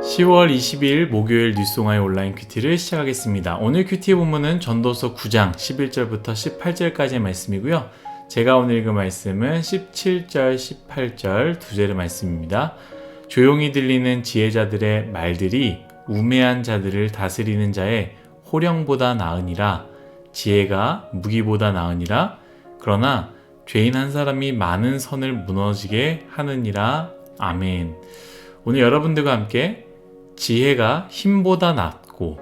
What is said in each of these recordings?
10월 22일 목요일 뉴스송아의 온라인 큐티를 시작하겠습니다. 오늘 큐티 본문은 전도서 9장 11절부터 18절까지의 말씀이고요. 제가 오늘 읽은 말씀은 17절, 18절 두 절의 말씀입니다. 조용히 들리는 지혜자들의 말들이 우매한 자들을 다스리는 자의 호령보다 나으니라. 지혜가 무기보다 나으니라. 그러나 죄인 한 사람이 많은 선을 무너지게 하느니라. 아멘. 오늘 여러분들과 함께 지혜가 힘보다 낫고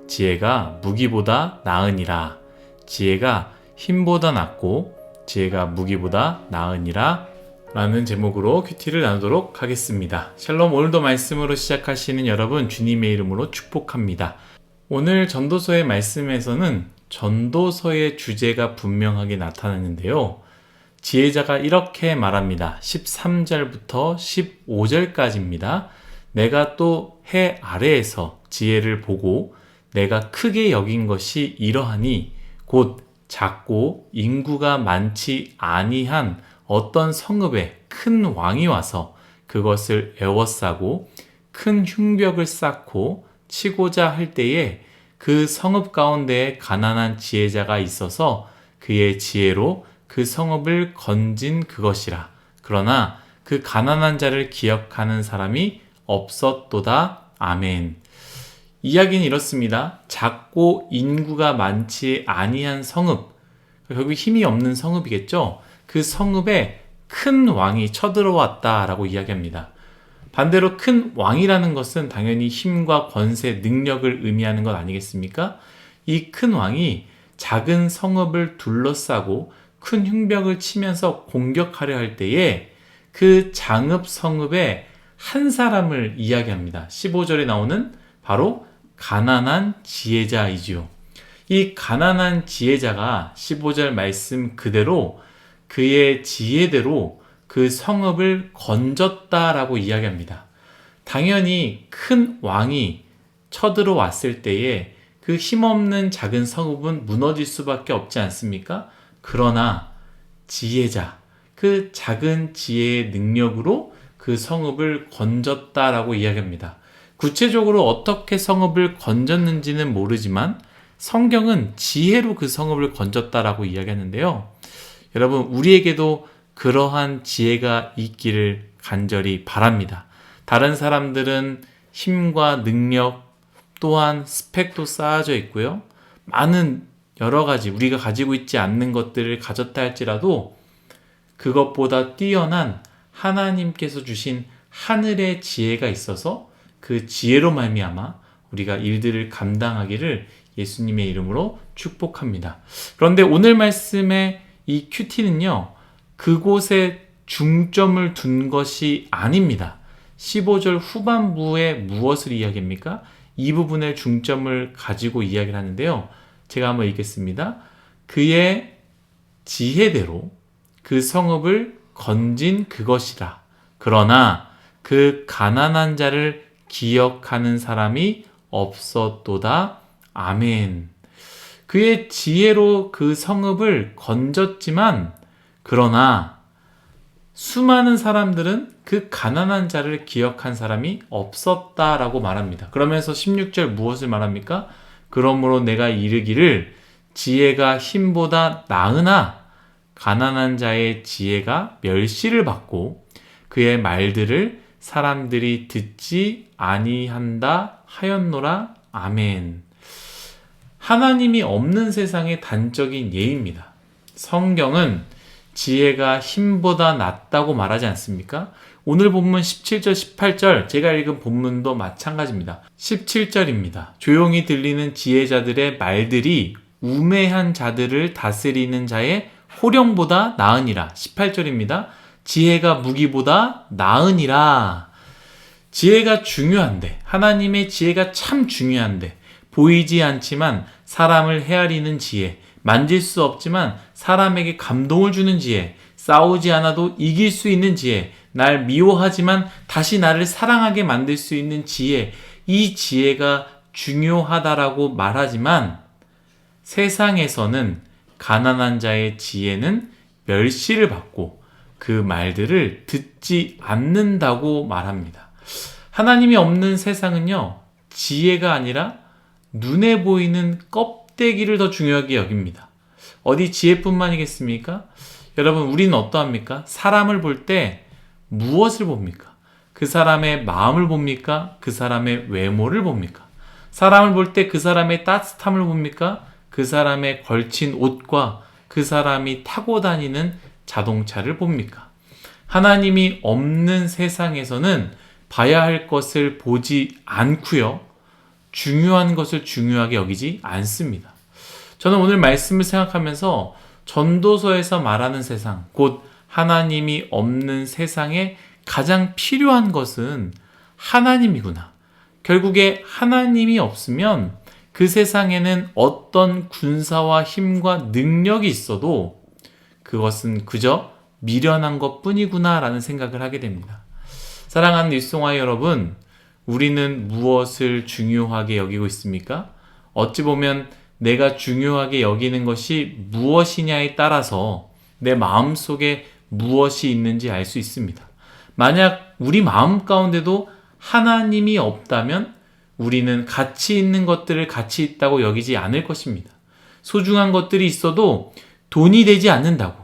지혜가 무기보다 나으니라. 지혜가 힘보다 낫고 지혜가 무기보다 나으니라 라는 제목으로 큐티를 나누도록 하겠습니다. 샬롬. 오늘도 말씀으로 시작하시는 여러분 주님의 이름으로 축복합니다. 오늘 전도서의 말씀에서는 전도서의 주제가 분명하게 나타나는데요. 지혜자가 이렇게 말합니다. 13절부터 15절까지입니다. 내가 또 해 아래에서 지혜를 보고 내가 크게 여긴 것이 이러하니 곧 작고 인구가 많지 아니한 어떤 성읍에 큰 왕이 와서 그것을 에워싸고 큰 흉벽을 쌓고 치고자 할 때에 그 성읍 가운데에 가난한 지혜자가 있어서 그의 지혜로 그 성읍을 건진 그것이라. 그러나 그 가난한 자를 기억하는 사람이 없었도다. 아멘. 이야기는 이렇습니다. 작고 인구가 많지 아니한 성읍, 결국 힘이 없는 성읍이겠죠. 그 성읍에 큰 왕이 쳐들어왔다라고 이야기합니다. 반대로 큰 왕이라는 것은 당연히 힘과 권세, 능력을 의미하는 것 아니겠습니까? 이 큰 왕이 작은 성읍을 둘러싸고 큰 흉벽을 치면서 공격하려 할 때에 그 장읍 성읍에 한 사람을 이야기합니다. 15절에 나오는 바로 가난한 지혜자이지요. 이 가난한 지혜자가 15절 말씀 그대로 그의 지혜대로 그 성읍을 건졌다라고 이야기합니다. 당연히 큰 왕이 쳐들어왔을 때에 그 힘없는 작은 성읍은 무너질 수밖에 없지 않습니까? 그러나 지혜자, 그 작은 지혜의 능력으로 그 성읍을 건졌다라고 이야기합니다. 구체적으로 어떻게 성읍을 건졌는지는 모르지만 성경은 지혜로 그 성읍을 건졌다라고 이야기하는데요. 여러분, 우리에게도 그러한 지혜가 있기를 간절히 바랍니다. 다른 사람들은 힘과 능력 또한 스펙도 쌓아져 있고요. 많은 여러 가지 우리가 가지고 있지 않는 것들을 가졌다 할지라도 그것보다 뛰어난 하나님께서 주신 하늘의 지혜가 있어서 그 지혜로 말미암아 우리가 일들을 감당하기를 예수님의 이름으로 축복합니다. 그런데 오늘 말씀의 이 큐티는요, 그곳에 중점을 둔 것이 아닙니다. 15절 후반부에 무엇을 이야기합니까? 이 부분에 중점을 가지고 이야기를 하는데요. 제가 한번 읽겠습니다. 그의 지혜대로 그 성읍을 건진 그것이라. 그러나 그 가난한 자를 기억하는 사람이 없었도다. 아멘. 그의 지혜로 그 성읍을 건졌지만 그러나 수많은 사람들은 그 가난한 자를 기억한 사람이 없었다라고 말합니다. 그러면서 16절 무엇을 말합니까? 그러므로 내가 이르기를 지혜가 힘보다 나으나 가난한 자의 지혜가 멸시를 받고 그의 말들을 사람들이 듣지 아니한다 하였노라. 아멘. 하나님이 없는 세상의 단적인 예입니다. 성경은 지혜가 힘보다 낫다고 말하지 않습니까? 오늘 본문 17절, 18절 제가 읽은 본문도 마찬가지입니다. 17절입니다. 조용히 들리는 지혜자들의 말들이 우매한 자들을 다스리는 자의 호령보다 나으니라. 18절입니다. 지혜가 무기보다 나으니라. 지혜가 중요한데, 하나님의 지혜가 참 중요한데 보이지 않지만 사람을 헤아리는 지혜, 만질 수 없지만 사람에게 감동을 주는 지혜, 싸우지 않아도 이길 수 있는 지혜, 날 미워하지만 다시 나를 사랑하게 만들 수 있는 지혜, 이 지혜가 중요하다라고 말하지만 세상에서는 가난한 자의 지혜는 멸시를 받고 그 말들을 듣지 않는다고 말합니다. 하나님이 없는 세상은요, 지혜가 아니라 눈에 보이는 껍데기를 더 중요하게 여깁니다. 어디 지혜뿐만이겠습니까? 여러분, 우리는 어떠합니까? 사람을 볼 때 무엇을 봅니까? 그 사람의 마음을 봅니까? 그 사람의 외모를 봅니까? 사람을 볼 때 그 사람의 따뜻함을 봅니까? 그 사람의 걸친 옷과 그 사람이 타고 다니는 자동차를 봅니까? 하나님이 없는 세상에서는 봐야 할 것을 보지 않고요, 중요한 것을 중요하게 여기지 않습니다. 저는 오늘 말씀을 생각하면서 전도서에서 말하는 세상, 곧 하나님이 없는 세상에 가장 필요한 것은 하나님이구나. 결국에 하나님이 없으면 그 세상에는 어떤 군사와 힘과 능력이 있어도 그것은 그저 미련한 것뿐이구나 라는 생각을 하게 됩니다. 사랑하는 일송아 여러분, 우리는 무엇을 중요하게 여기고 있습니까? 어찌 보면 내가 중요하게 여기는 것이 무엇이냐에 따라서 내 마음속에 무엇이 있는지 알 수 있습니다. 만약 우리 마음 가운데도 하나님이 없다면 우리는 가치 있는 것들을 가치 있다고 여기지 않을 것입니다. 소중한 것들이 있어도 돈이 되지 않는다고,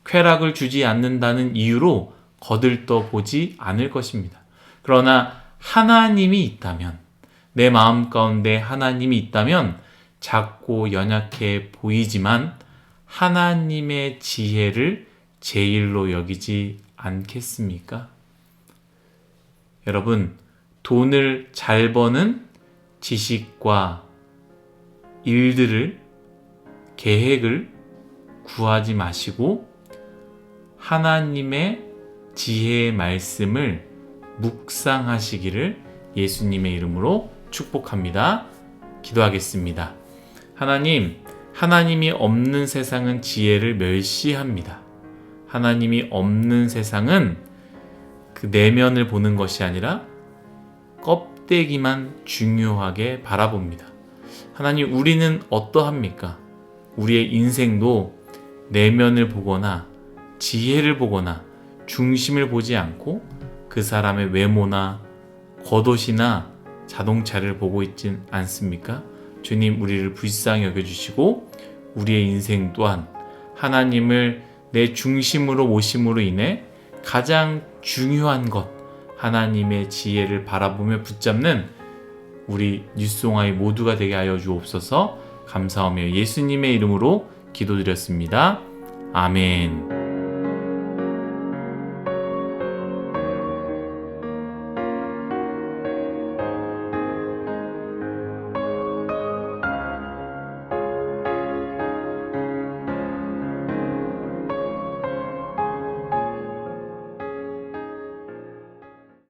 쾌락을 주지 않는다는 이유로 거들떠 보지 않을 것입니다. 그러나 하나님이 있다면, 내 마음 가운데 하나님이 있다면 작고 연약해 보이지만 하나님의 지혜를 제일로 여기지 않겠습니까? 여러분, 돈을 잘 버는 지식과 일들을, 계획을 구하지 마시고 하나님의 지혜의 말씀을 묵상하시기를 예수님의 이름으로 축복합니다. 기도하겠습니다. 하나님, 하나님이 없는 세상은 지혜를 멸시합니다. 하나님이 없는 세상은 그 내면을 보는 것이 아니라 껍데기만 중요하게 바라봅니다. 하나님, 우리는 어떠합니까? 우리의 인생도 내면을 보거나 지혜를 보거나 중심을 보지 않고 그 사람의 외모나 겉옷이나 자동차를 보고 있진 않습니까? 주님, 우리를 불쌍히 여겨주시고 우리의 인생 또한 하나님을 내 중심으로 모심으로 인해 가장 중요한 것, 하나님의 지혜를 바라보며 붙잡는 우리 뉴스송아이 모두가 되게 하여 주옵소서. 감사하며 예수님의 이름으로 기도드렸습니다. 아멘.